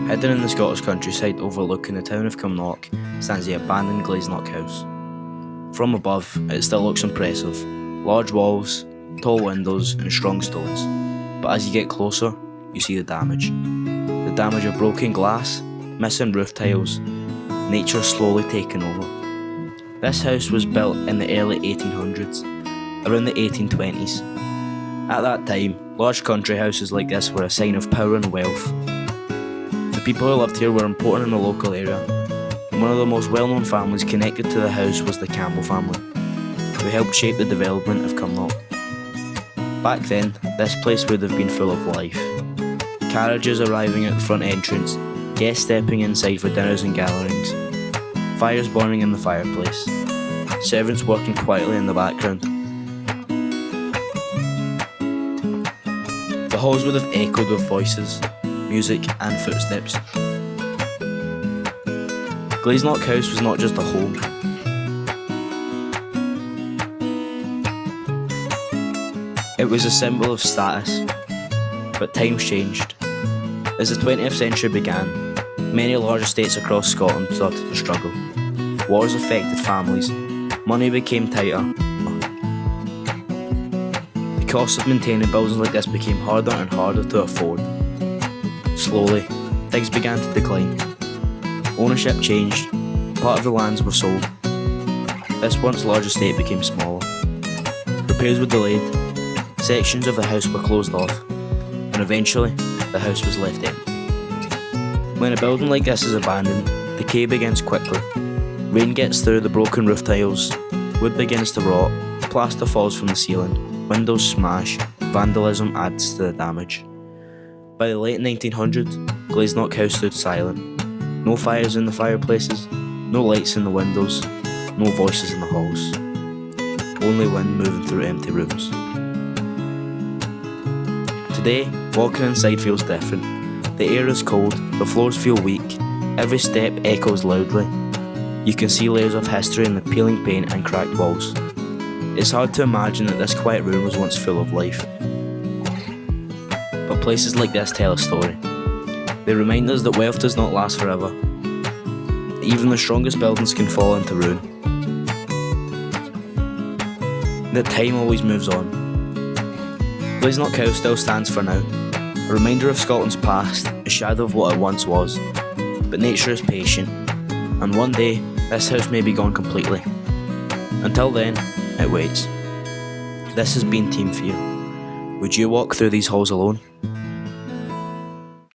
Hidden in the Scottish countryside overlooking the town of Glaisnock stands the abandoned Glaisnock House. From above, it still looks impressive. Large walls, tall windows and strong stones. But as you get closer, you see the damage. The damage of broken glass, missing roof tiles, nature slowly taking over. This house was built in the early 1800s, around the 1820s. At that time, large country houses like this were a sign of power and wealth. The people who lived here were important in the local area, and one of the most well-known families connected to the house was the Campbell family, who helped shape the development of Cumnock. Back then, this place would have been full of life. Carriages arriving at the front entrance, guests stepping inside for dinners and gatherings, fires burning in the fireplace, servants working quietly in the background. The halls would have echoed with voices, music and footsteps. Glaisnock House was not just a home. It was a symbol of status, but times changed. As the 20th century began, many large estates across Scotland started to struggle. Wars affected families, money became tighter. The cost of maintaining buildings like this became harder and harder to afford. Slowly, things began to decline. Ownership changed, part of the lands were sold. This once large estate became smaller. Repairs were delayed, sections of the house were closed off, and eventually, the house was left empty. When a building like this is abandoned, decay begins quickly. Rain gets through the broken roof tiles, wood begins to rot, plaster falls from the ceiling, windows smash, vandalism adds to the damage. By the late 1900s, Glaisnock House stood silent. No fires in the fireplaces, no lights in the windows, no voices in the halls. Only wind moving through empty rooms. Today, walking inside feels different. The air is cold, the floors feel weak, every step echoes loudly. You can see layers of history in the peeling paint and cracked walls. It's hard to imagine that this quiet room was once full of life. But places like this tell a story. They remind us that wealth does not last forever. Even the strongest buildings can fall into ruin. That time always moves on. Glaisnock House still stands for now, a reminder of Scotland's past, a shadow of what it once was. But nature is patient, and one day this house may be gone completely. Until then, it waits. This has been Team Fear. Would you walk through these halls alone?